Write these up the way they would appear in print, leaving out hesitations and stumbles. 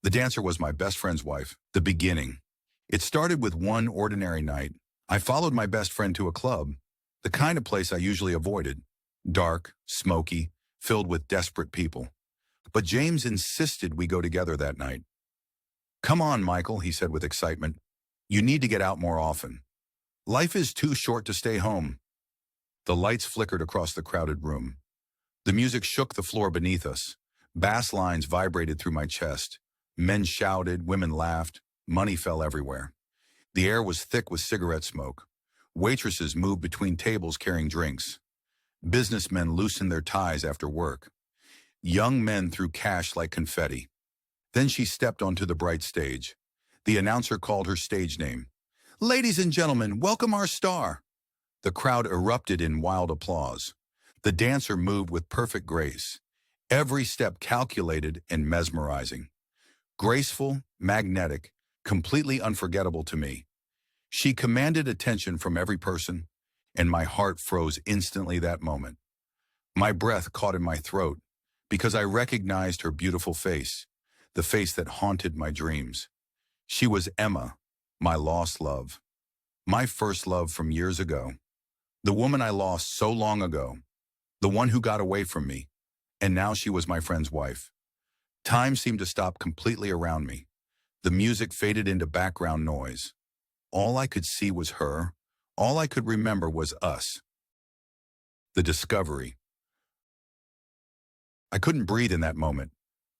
The dancer was my best friend's wife, the beginning. It started with one ordinary night. I followed my best friend to a club, the kind of place I usually avoided. Dark, smoky, filled with desperate people. But James insisted we go together that night. "Come on, Michael," he said with excitement. "You need to get out more often. Life is too short to stay home." The lights flickered across the crowded room. The music shook the floor beneath us. Bass lines vibrated through my chest. Men shouted, women laughed, money fell everywhere. The air was thick with cigarette smoke. Waitresses moved between tables carrying drinks. Businessmen loosened their ties after work. Young men threw cash like confetti. Then she stepped onto the bright stage. The announcer called her stage name. "Ladies and gentlemen, welcome our star." The crowd erupted in wild applause. The dancer moved with perfect grace, every step calculated and mesmerizing. Graceful, magnetic, completely unforgettable to me. She commanded attention from every person, and my heart froze instantly that moment. My breath caught in my throat because I recognized her beautiful face, the face that haunted my dreams. She was Emma, my lost love, my first love from years ago, the woman I lost so long ago, the one who got away from me, and now she was my friend's wife. Time seemed to stop completely around me. The music faded into background noise. All I could see was her. All I could remember was us. The discovery. I couldn't breathe in that moment.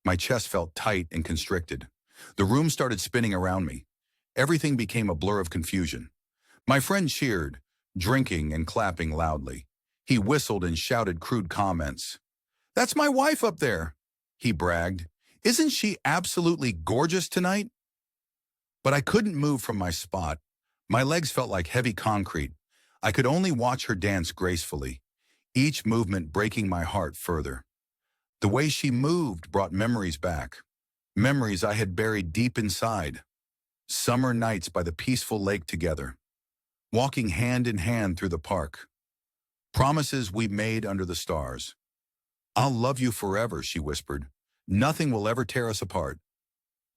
My chest felt tight and constricted. The room started spinning around me. Everything became a blur of confusion. My friend cheered, drinking and clapping loudly. He whistled and shouted crude comments. "That's my wife up there," he bragged. "Isn't she absolutely gorgeous tonight?" But I couldn't move from my spot. My legs felt like heavy concrete. I could only watch her dance gracefully, each movement breaking my heart further. The way she moved brought memories back, memories I had buried deep inside. Summer nights by the peaceful lake together, walking hand in hand through the park. Promises we made under the stars. "I'll love you forever," she whispered. "Nothing will ever tear us apart.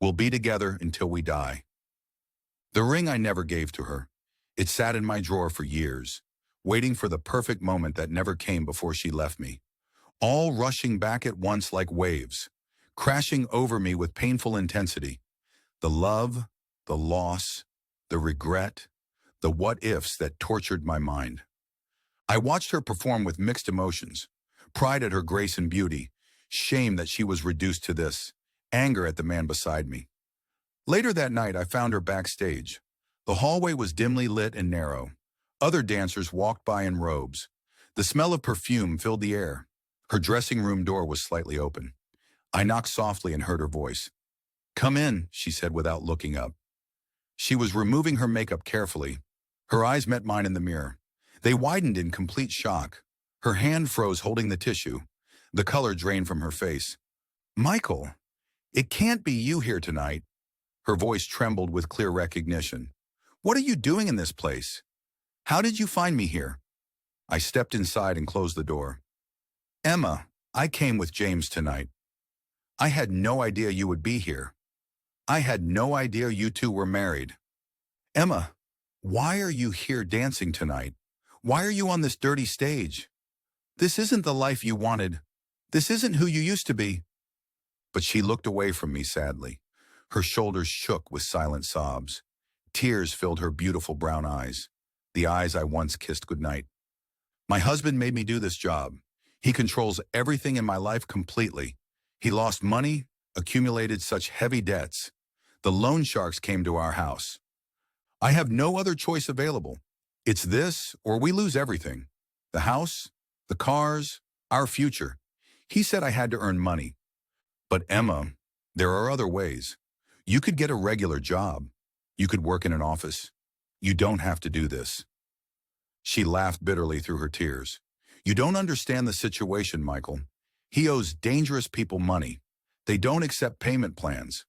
We'll be together until we die." The ring I never gave to her. It sat in my drawer for years, waiting for the perfect moment that never came before she left me. All rushing back at once like waves, crashing over me with painful intensity. The love, the loss, the regret, the what-ifs that tortured my mind. I watched her perform with mixed emotions, pride at her grace and beauty, shame that she was reduced to this, anger at the man beside me. Later that night, I found her backstage. The hallway was dimly lit and narrow. Other dancers walked by in robes. The smell of perfume filled the air. Her dressing room door was slightly open. I knocked softly and heard her voice. "Come in," she said without looking up. She was removing her makeup carefully. Her eyes met mine in the mirror. They widened in complete shock. Her hand froze holding the tissue. The color drained from her face. "Michael, it can't be you here tonight." Her voice trembled with clear recognition. "What are you doing in this place? How did you find me here?" I stepped inside and closed the door. "Emma, I came with James tonight. I had no idea you would be here. I had no idea you two were married. Emma, why are you here dancing tonight? Why are you on this dirty stage? This isn't the life you wanted. This isn't who you used to be." But she looked away from me sadly. Her shoulders shook with silent sobs. Tears filled her beautiful brown eyes, the eyes I once kissed goodnight. "My husband made me do this job. He controls everything in my life completely. He lost money, accumulated such heavy debts. The loan sharks came to our house. I have no other choice available. It's this or we lose everything. The house, the cars, our future. He said I had to earn money. But Emma, there are other ways. You could get a regular job. You could work in an office. You don't have to do this." She laughed bitterly through her tears. "You don't understand the situation, Michael. He owes dangerous people money. They don't accept payment plans.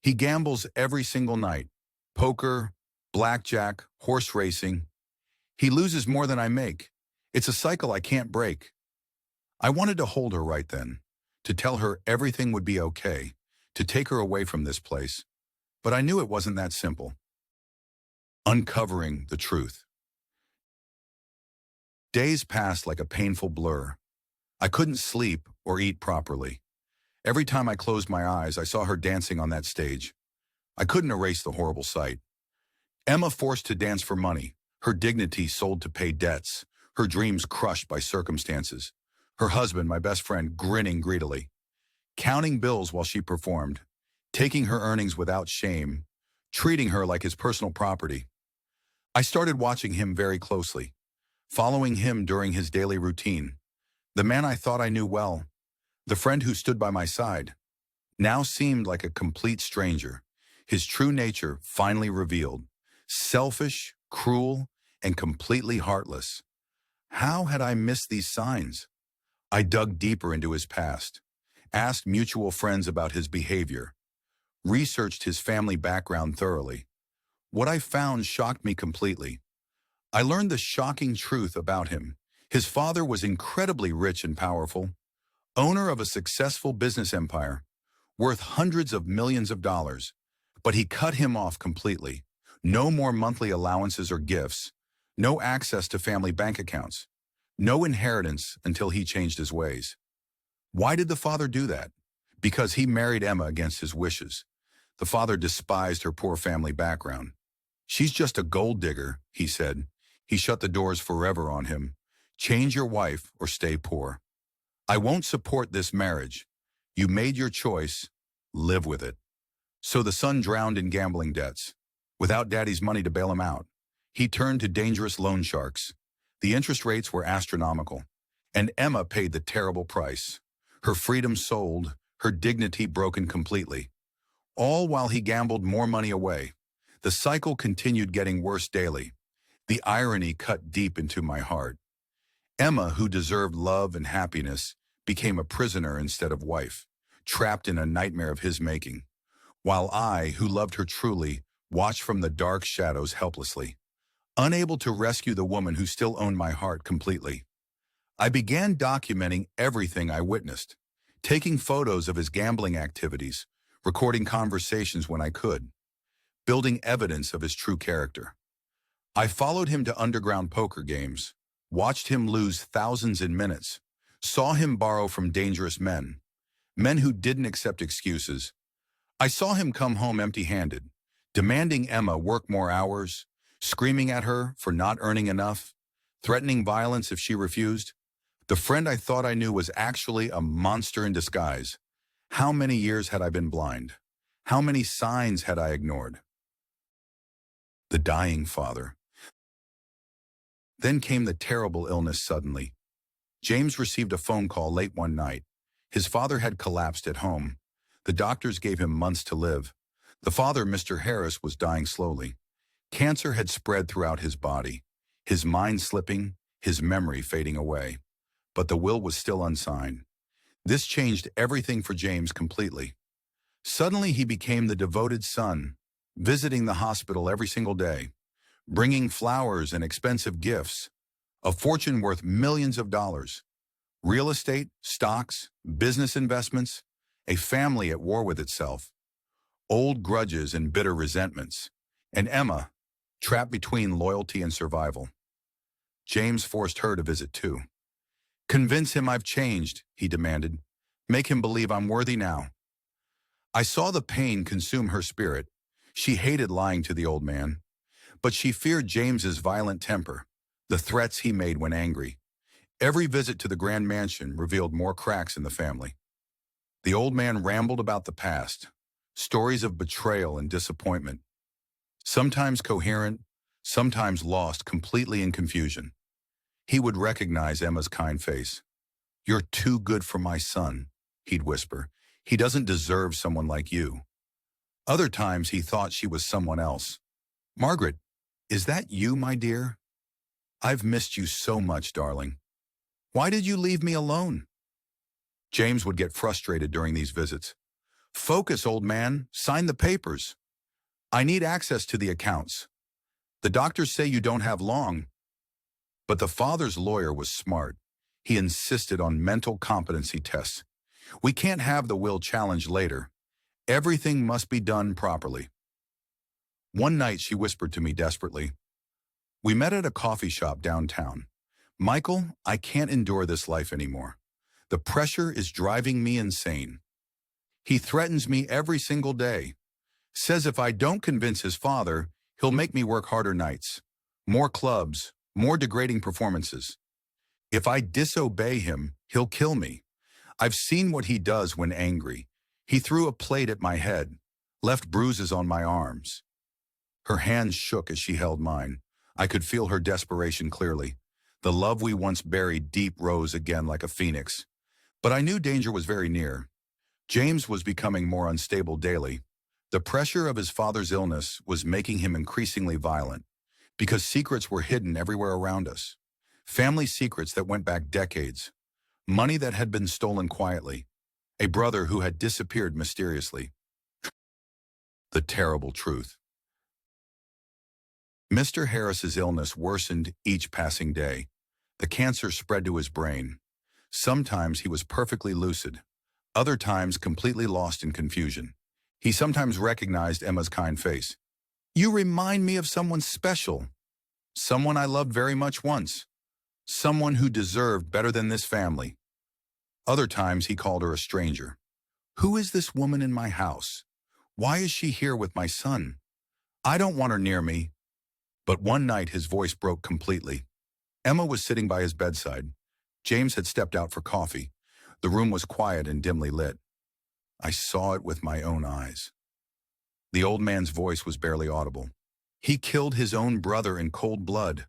He gambles every single night. Poker, blackjack, horse racing. He loses more than I make. It's a cycle I can't break." I wanted to hold her right then, to tell her everything would be okay, to take her away from this place. But I knew it wasn't that simple. Uncovering the truth. Days passed like a painful blur. I couldn't sleep or eat properly. Every time I closed my eyes, I saw her dancing on that stage. I couldn't erase the horrible sight. Emma forced to dance for money, her dignity sold to pay debts, her dreams crushed by circumstances. Her husband, my best friend, grinning greedily, counting bills while she performed, taking her earnings without shame, treating her like his personal property. I started watching him very closely, following him during his daily routine. The man I thought I knew well, the friend who stood by my side, now seemed like a complete stranger, his true nature finally revealed. Selfish, cruel, and completely heartless. How had I missed these signs? I dug deeper into his past, asked mutual friends about his behavior, researched his family background thoroughly. What I found shocked me completely. I learned the shocking truth about him. His father was incredibly rich and powerful, owner of a successful business empire, worth hundreds of millions of dollars, but he cut him off completely. No more monthly allowances or gifts, no access to family bank accounts, no inheritance until he changed his ways. Why did the father do that? Because he married Emma against his wishes. The father despised her poor family background. She's just a gold digger, he said. He shut the doors forever on him. Change your wife or stay poor. I won't support this marriage. You made your choice. Live with it. So the son drowned in gambling debts. Without daddy's money to bail him out, he turned to dangerous loan sharks. The interest rates were astronomical, and Emma paid the terrible price. Her freedom sold, her dignity broken completely. All while he gambled more money away. The cycle continued getting worse daily. The irony cut deep into my heart. Emma, who deserved love and happiness, became a prisoner instead of wife, trapped in a nightmare of his making. While I, who loved her truly, watched from the dark shadows helplessly, unable to rescue the woman who still owned my heart completely. I began documenting everything I witnessed, taking photos of his gambling activities, recording conversations when I could, building evidence of his true character. I followed him to underground poker games, watched him lose thousands in minutes, saw him borrow from dangerous men who didn't accept excuses. I saw him come home empty-handed, demanding Emma work more hours, screaming at her for not earning enough, threatening violence if she refused. The friend I thought I knew was actually a monster in disguise. How many years had I been blind? How many signs had I ignored? The dying father. Then came the terrible illness suddenly. James received a phone call late one night. His father had collapsed at home. The doctors gave him months to live. The father, Mr. Harris, was dying slowly. Cancer had spread throughout his body, his mind slipping, his memory fading away. But the will was still unsigned. This changed everything for James completely. Suddenly he became the devoted son, visiting the hospital every single day, bringing flowers and expensive gifts, a fortune worth millions of dollars, real estate, stocks, business investments, a family at war with itself, old grudges and bitter resentments, and Emma, trapped between loyalty and survival. James forced her to visit too. Convince him I've changed, he demanded. Make him believe I'm worthy now. I saw the pain consume her spirit. She hated lying to the old man, but she feared James's violent temper, the threats he made when angry. Every visit to the grand mansion revealed more cracks in the family. The old man rambled about the past, stories of betrayal and disappointment, sometimes coherent, sometimes lost completely in confusion. He would recognize Emma's kind face. "You're too good for my son," he'd whisper. "He doesn't deserve someone like you." Other times he thought she was someone else. "Margaret, is that you, my dear? I've missed you so much, darling. Why did you leave me alone?" James would get frustrated during these visits. "Focus, old man. Sign the papers. I need access to the accounts. The doctors say you don't have long." But the father's lawyer was smart. He insisted on mental competency tests. "We can't have the will challenged later. Everything must be done properly. One night she whispered to me desperately. We met at a coffee shop downtown. Michael, I can't endure this life anymore. The pressure is driving me insane. He threatens me every single day. Says if I don't convince his father, he'll make me work harder nights, more clubs, more degrading performances. If I disobey him, he'll kill me. I've seen what he does when angry. He threw a plate at my head, left bruises on my arms. Her hands shook as she held mine. I could feel her desperation clearly. The love we once buried deep rose again like a phoenix. But I knew danger was very near. James was becoming more unstable daily. The pressure of his father's illness was making him increasingly violent, because secrets were hidden everywhere around us. Family secrets that went back decades. Money that had been stolen quietly. A brother who had disappeared mysteriously. The terrible truth. Mr. Harris's illness worsened each passing day. The cancer spread to his brain. Sometimes he was perfectly lucid, other times completely lost in confusion. He sometimes recognized Emma's kind face. You remind me of someone special, someone I loved very much once, someone who deserved better than this family. Other times he called her a stranger. Who is this woman in my house? Why is she here with my son? I don't want her near me. But one night his voice broke completely. Emma was sitting by his bedside. James had stepped out for coffee. The room was quiet and dimly lit. I saw it with my own eyes. The old man's voice was barely audible. He killed his own brother in cold blood.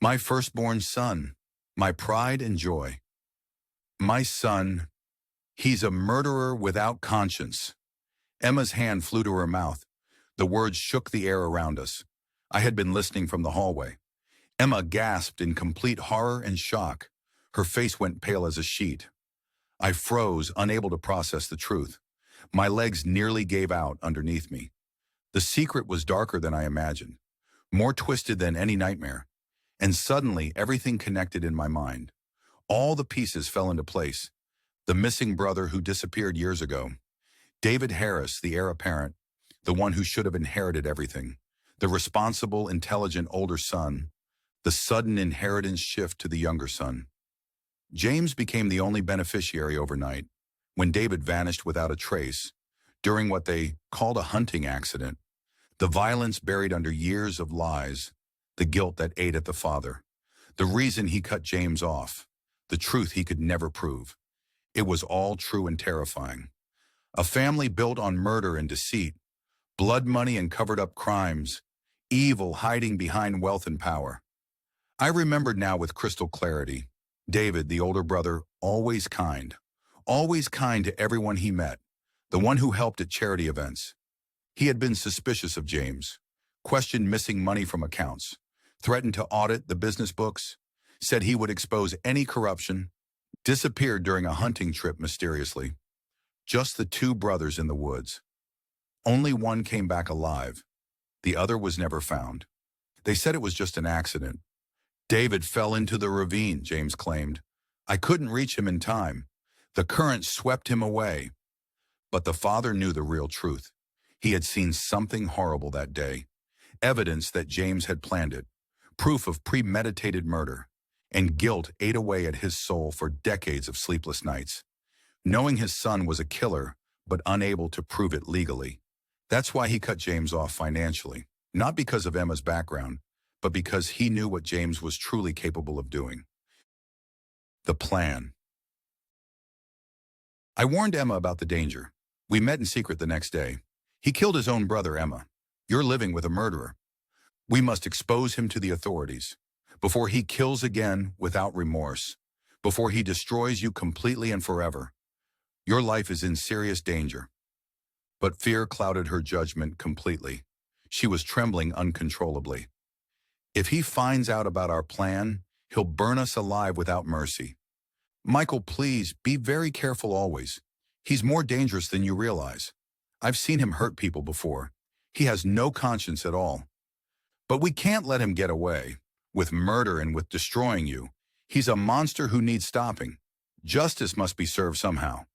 My firstborn son, my pride and joy. My son, he's a murderer without conscience. Emma's hand flew to her mouth. The words shook the air around us. I had been listening from the hallway. Emma gasped in complete horror and shock. Her face went pale as a sheet. I froze, unable to process the truth. My legs nearly gave out underneath me. The secret was darker than I imagined, more twisted than any nightmare. And suddenly, everything connected in my mind. All the pieces fell into place. The missing brother who disappeared years ago. David Harris, the heir apparent, the one who should have inherited everything. The responsible, intelligent older son, the sudden inheritance shift to the younger son. James became the only beneficiary overnight, when David vanished without a trace, during what they called a hunting accident. The violence buried under years of lies, the guilt that ate at the father, the reason he cut James off, the truth he could never prove. It was all true and terrifying. A family built on murder and deceit, blood money and covered-up crimes, evil hiding behind wealth and power. I remembered now with crystal clarity. David, the older brother, always kind to everyone he met, the one who helped at charity events. He had been suspicious of James, questioned missing money from accounts, threatened to audit the business books, said he would expose any corruption, disappeared during a hunting trip mysteriously. Just the two brothers in the woods. Only one came back alive. The other was never found. They said it was just an accident. David fell into the ravine, James claimed. I couldn't reach him in time. The current swept him away. But the father knew the real truth. He had seen something horrible that day. Evidence that James had planned it. Proof of premeditated murder. And guilt ate away at his soul for decades of sleepless nights. Knowing his son was a killer, but unable to prove it legally. That's why he cut James off financially. Not because of Emma's background, but because he knew what James was truly capable of doing. The plan. I warned Emma about the danger. We met in secret the next day. He killed his own brother, Emma. You're living with a murderer. We must expose him to the authorities. Before he kills again without remorse. Before he destroys you completely and forever. Your life is in serious danger. But fear clouded her judgment completely. She was trembling uncontrollably. If he finds out about our plan, he'll burn us alive without mercy. Michael, please, be very careful always. He's more dangerous than you realize. I've seen him hurt people before. He has no conscience at all. But we can't let him get away with murder and with destroying you. He's a monster who needs stopping. Justice must be served somehow.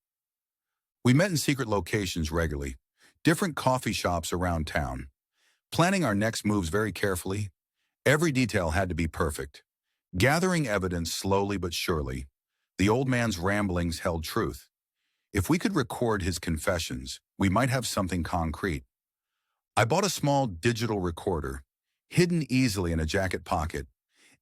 We met in secret locations regularly, different coffee shops around town. Planning our next moves very carefully, every detail had to be perfect. Gathering evidence slowly but surely, the old man's ramblings held truth. If we could record his confessions, we might have something concrete. I bought a small digital recorder, hidden easily in a jacket pocket.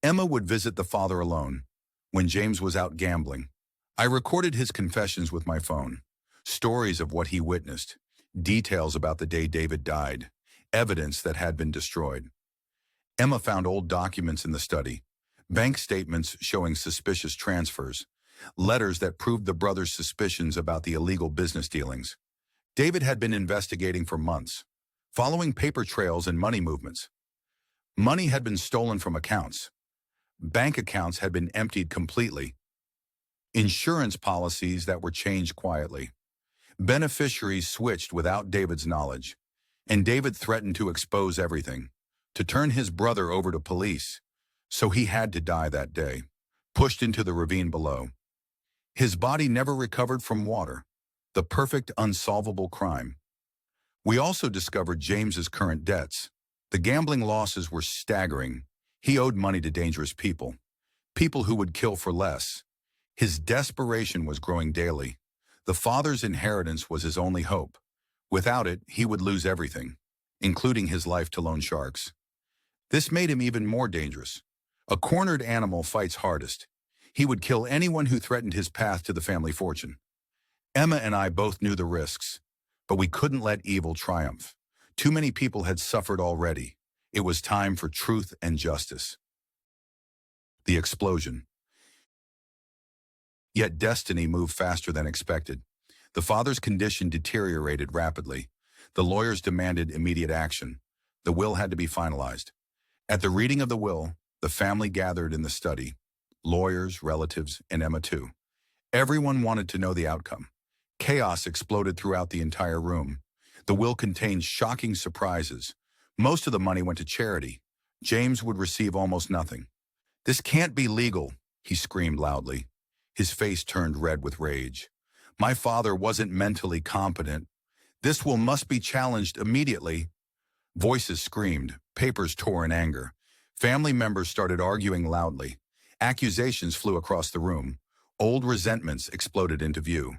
Emma would visit the father alone. When James was out gambling, I recorded his confessions with my phone. Stories of what he witnessed, details about the day David died, evidence that had been destroyed. Emma found old documents in the study, bank statements showing suspicious transfers, letters that proved the brothers' suspicions about the illegal business dealings. David had been investigating for months, following paper trails and money movements. Money had been stolen from accounts. Bank accounts had been emptied completely. Insurance policies that were changed quietly. Beneficiaries switched without David's knowledge. And David threatened to expose everything, to turn his brother over to police. So he had to die that day, pushed into the ravine below. His body never recovered from water, the perfect unsolvable crime. We also discovered James's current debts. The gambling losses were staggering. He owed money to dangerous people, people who would kill for less. His desperation was growing daily. The father's inheritance was his only hope. Without it, he would lose everything, including his life to loan sharks. This made him even more dangerous. A cornered animal fights hardest. He would kill anyone who threatened his path to the family fortune. Emma and I both knew the risks, but we couldn't let evil triumph. Too many people had suffered already. It was time for truth and justice. The explosion. Yet destiny moved faster than expected. The father's condition deteriorated rapidly. The lawyers demanded immediate action. The will had to be finalized. At the reading of the will, the family gathered in the study. Lawyers, relatives, and Emma too. Everyone wanted to know the outcome. Chaos exploded throughout the entire room. The will contained shocking surprises. Most of the money went to charity. James would receive almost nothing. "This can't be legal," he screamed loudly. His face turned red with rage. "My father wasn't mentally competent. This will must be challenged immediately." Voices screamed, papers tore in anger. Family members started arguing loudly. Accusations flew across the room. Old resentments exploded into view.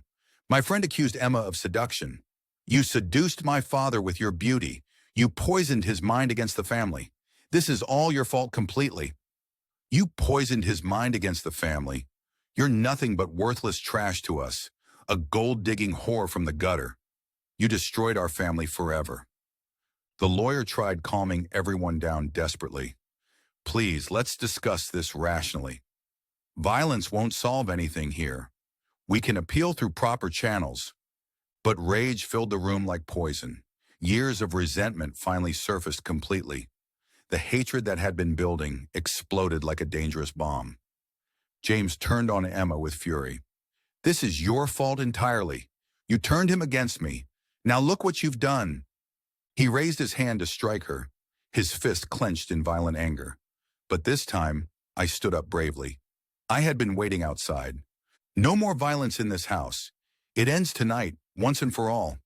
My friend accused Emma of seduction. "You seduced my father with your beauty. You poisoned his mind against the family. This is all your fault completely." "You poisoned his mind against the family. You're nothing but worthless trash to us, a gold-digging whore from the gutter. You destroyed our family forever." The lawyer tried calming everyone down desperately. "Please, let's discuss this rationally. Violence won't solve anything here. We can appeal through proper channels." But rage filled the room like poison. Years of resentment finally surfaced completely. The hatred that had been building exploded like a dangerous bomb. James turned on Emma with fury. "This is your fault entirely. You turned him against me. Now look what you've done." He raised his hand to strike her, his fist clenched in violent anger. But this time, I stood up bravely. I had been waiting outside. "No more violence in this house. It ends tonight, once and for all.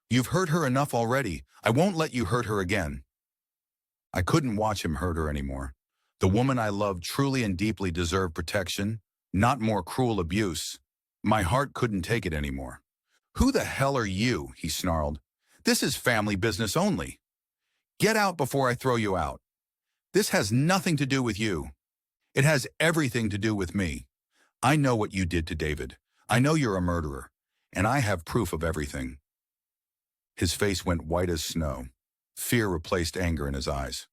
You've hurt her enough already. I won't let you hurt her again." I couldn't watch him hurt her anymore. The woman I loved truly and deeply deserved protection, not more cruel abuse. My heart couldn't take it anymore. "Who the hell are you?" he snarled. "This is family business only. Get out before I throw you out. This has nothing to do with you. It has everything to do with me. I know what you did to David. I know you're a murderer, and I have proof of everything." His face went white as snow. Fear replaced anger in his eyes.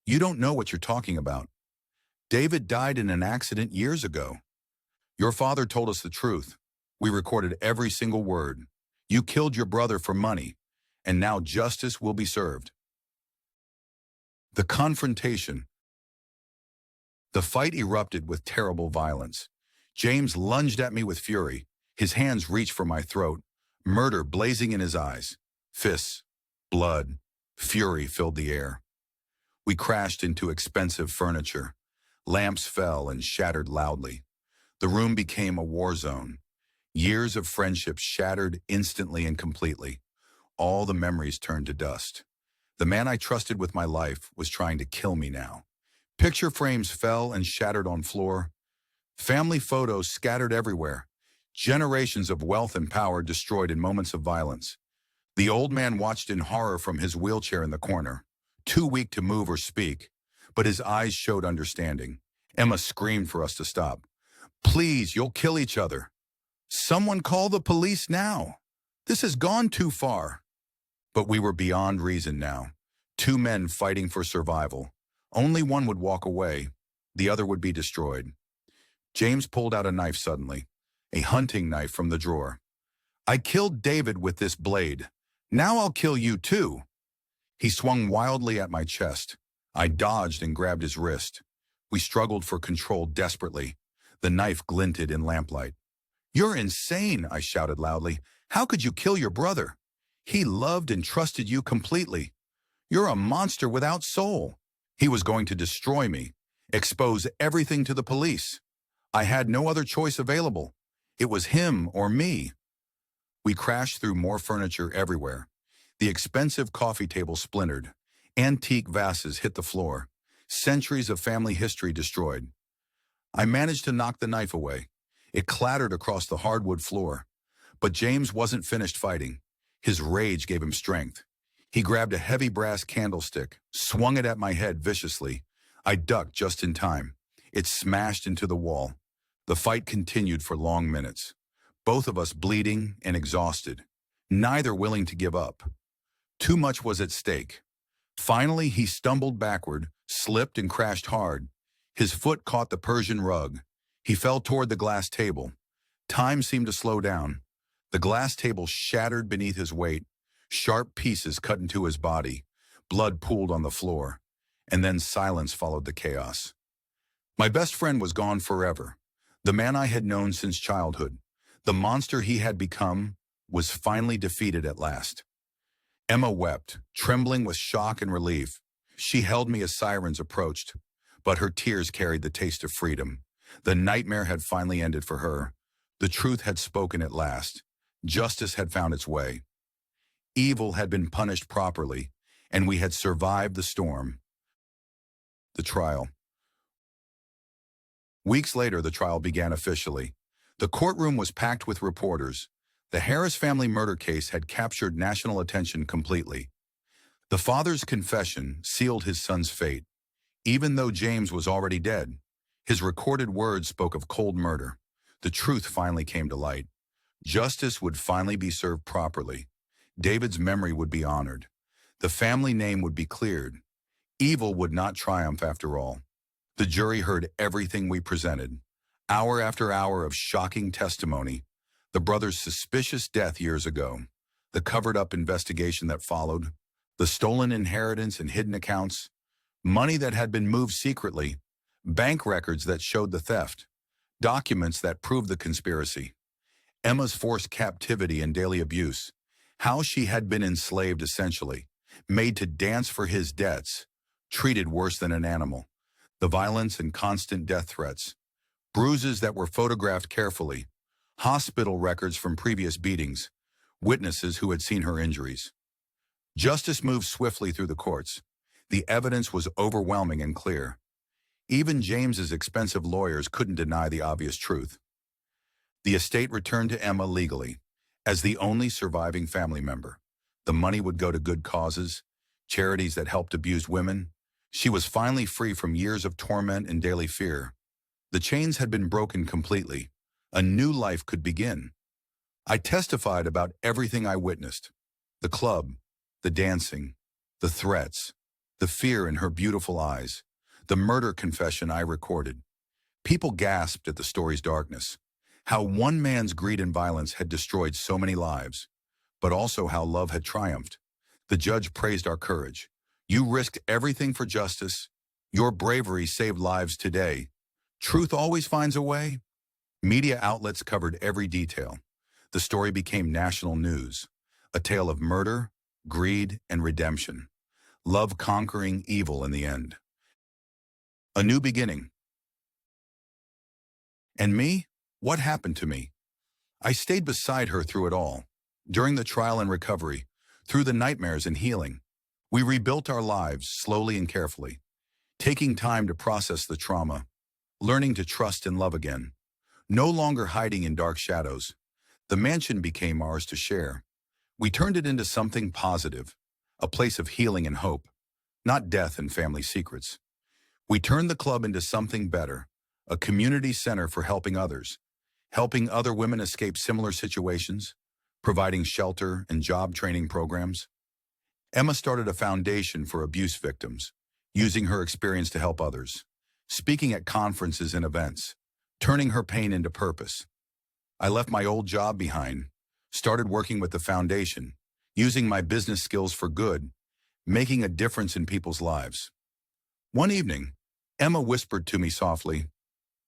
"You don't know what you're talking about. David died in an accident years ago. Your father told us the truth. We recorded every single word. You killed your brother for money, and now justice will be served." The confrontation. The fight erupted with terrible violence. James lunged at me with fury. His hands reached for my throat, murder blazing in his eyes. Fists, blood, fury filled the air. We crashed into expensive furniture. Lamps fell and shattered loudly. The room became a war zone. Years of friendship shattered instantly and completely. all the memories turned to dust. The man I trusted with my life was trying to kill me now. Picture frames fell and shattered on floor. Family photos scattered everywhere. Generations of wealth and power destroyed in moments of violence. The old man watched in horror from his wheelchair in the corner, too weak to move or speak, but his eyes showed understanding. Emma screamed for us to stop. "Please, you'll kill each other. Someone call the police now. This has gone too far." But we were beyond reason now. Two men fighting for survival. Only one would walk away. The other would be destroyed. James pulled out a knife suddenly, a hunting knife from the drawer. "I killed David with this blade. Now I'll kill you too." He swung wildly at my chest. I dodged and grabbed his wrist. We struggled for control desperately. The knife glinted in lamplight. "You're insane," I shouted loudly. "How could you kill your brother? He loved and trusted you completely. You're a monster without soul." He was going to destroy me, expose everything to the police. I had no other choice available. It was him or me. We crashed through more furniture everywhere. The expensive coffee table splintered. Antique vases hit the floor. Centuries of family history destroyed. I managed to knock the knife away. It clattered across the hardwood floor. But James wasn't finished fighting. His rage gave him strength. He grabbed a heavy brass candlestick, swung it at my head viciously. I ducked just in time. It smashed into the wall. The fight continued for long minutes. Both of us bleeding and exhausted, neither willing to give up. Too much was at stake. Finally, he stumbled backward, slipped and crashed hard. His foot caught the Persian rug. He fell toward the glass table. Time seemed to slow down. The glass table shattered beneath his weight. Sharp pieces cut into his body. Blood pooled on the floor. And then silence followed the chaos. My best friend was gone forever. The man I had known since childhood, the monster he had become, was finally defeated at last. Emma wept, trembling with shock and relief. She held me as sirens approached, but her tears carried the taste of freedom. The nightmare had finally ended for her. The truth had spoken at last. Justice had found its way. Evil had been punished properly, and we had survived the storm. The trial. Weeks later, the trial began officially. The courtroom was packed with reporters. The Harris family murder case had captured national attention completely. The father's confession sealed his son's fate. Even though James was already dead, his recorded words spoke of cold murder. The truth finally came to light. Justice would finally be served properly. David's memory would be honored. The family name would be cleared. Evil would not triumph after all. The jury heard everything we presented. Hour after hour of shocking testimony. The brother's suspicious death years ago. The covered-up investigation that followed. The stolen inheritance and hidden accounts. Money that had been moved secretly. Bank records that showed the theft. Documents that proved the conspiracy. Emma's forced captivity and daily abuse. How she had been enslaved essentially. Made to dance for his debts. Treated worse than an animal. The violence and constant death threats. Bruises that were photographed carefully. Hospital records from previous beatings. Witnesses who had seen her injuries. Justice moved swiftly through the courts. The evidence was overwhelming and clear. Even James's expensive lawyers couldn't deny the obvious truth. The estate returned to Emma legally, as the only surviving family member. The money would go to good causes, charities that helped abused women. She was finally free from years of torment and daily fear. The chains had been broken completely. A new life could begin. I testified about everything I witnessed. The club, the dancing, the threats, the fear in her beautiful eyes, the murder confession I recorded. People gasped at the story's darkness. How one man's greed and violence had destroyed so many lives, but also how love had triumphed. The judge praised our courage. You risked everything for justice. Your bravery saved lives today. Truth always finds a way. Media outlets covered every detail. The story became national news. A tale of murder, greed, and redemption. Love conquering evil in the end. A new beginning. And me? What happened to me? I stayed beside her through it all. During the trial and recovery, through the nightmares and healing. We rebuilt our lives slowly and carefully, taking time to process the trauma, learning to trust and love again. No longer hiding in dark shadows, the mansion became ours to share. We turned it into something positive, a place of healing and hope, not death and family secrets. We turned the club into something better, a community center for helping others, helping other women escape similar situations, providing shelter and job training programs. Emma started a foundation for abuse victims, using her experience to help others, speaking at conferences and events, turning her pain into purpose. I left my old job behind, started working with the foundation, using my business skills for good, making a difference in people's lives. One evening, Emma whispered to me softly.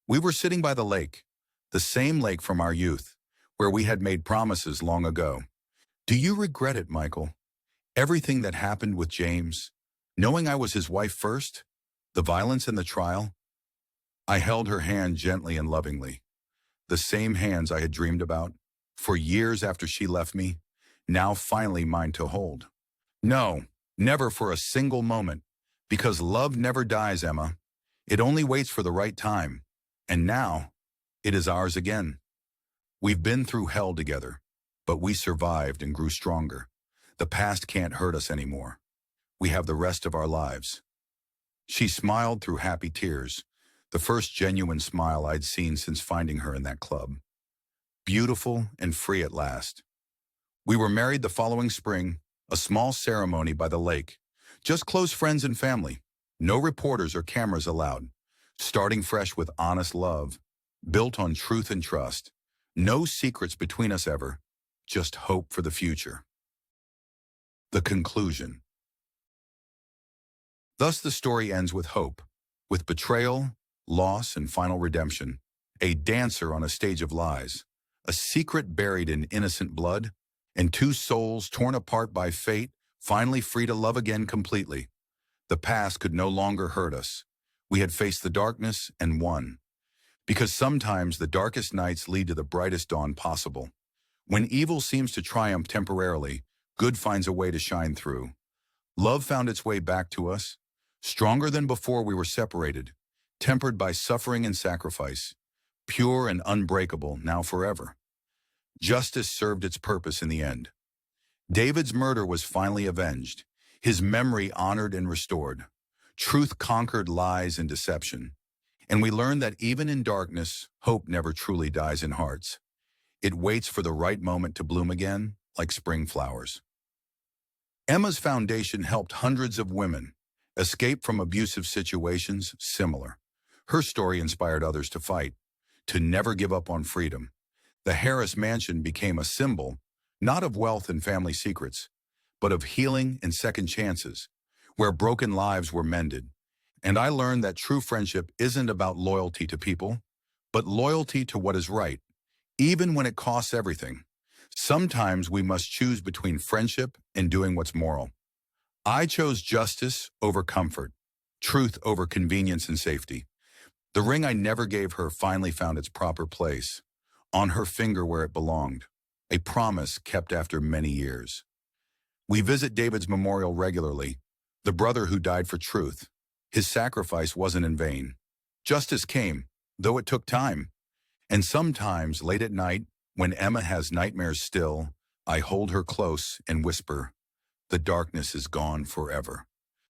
We were sitting by the lake, the same lake from our youth, where we had made promises long ago. Do you regret it, Michael? Everything that happened with James, knowing I was his wife first, the violence in the trial? I held her hand gently and lovingly, the same hands I had dreamed about, for years after she left me, now finally mine to hold. No, never for a single moment, because love never dies, Emma. It only waits for the right time, and now, it is ours again. We've been through hell together, but we survived and grew stronger. The past can't hurt us anymore. We have the rest of our lives. She smiled through happy tears, the first genuine smile I'd seen since finding her in that club. Beautiful and free at last. We were married the following spring, a small ceremony by the lake. Just close friends and family. No reporters or cameras allowed. Starting fresh with honest love, built on truth and trust. No secrets between us ever, just hope for the future. The conclusion. Thus the story ends with hope, with betrayal, loss, and final redemption. A dancer on a stage of lies, a secret buried in innocent blood, and two souls torn apart by fate, finally free to love again completely. The past could no longer hurt us. We had faced the darkness and won. Because sometimes the darkest nights lead to the brightest dawn possible. When evil seems to triumph temporarily, good finds a way to shine through. Love found its way back to us, stronger than before we were separated, tempered by suffering and sacrifice, pure and unbreakable now forever. Justice served its purpose in the end. David's murder was finally avenged, his memory honored and restored. Truth conquered lies and deception. And we learned that even in darkness, hope never truly dies in hearts. It waits for the right moment to bloom again, like spring flowers. Emma's foundation helped hundreds of women escape from abusive situations similar. Her story inspired others to fight, to never give up on freedom. The Harris Mansion became a symbol, not of wealth and family secrets, but of healing and second chances, where broken lives were mended. And I learned that true friendship isn't about loyalty to people, but loyalty to what is right, even when it costs everything. Sometimes we must choose between friendship and doing what's moral. I chose justice over comfort, truth over convenience and safety. The ring I never gave her finally found its proper place, on her finger where it belonged, a promise kept after many years. We visit David's memorial regularly, the brother who died for truth. His sacrifice wasn't in vain. Justice came, though it took time. And sometimes, late at night, when Emma has nightmares still, I hold her close and whisper, "The darkness is gone forever."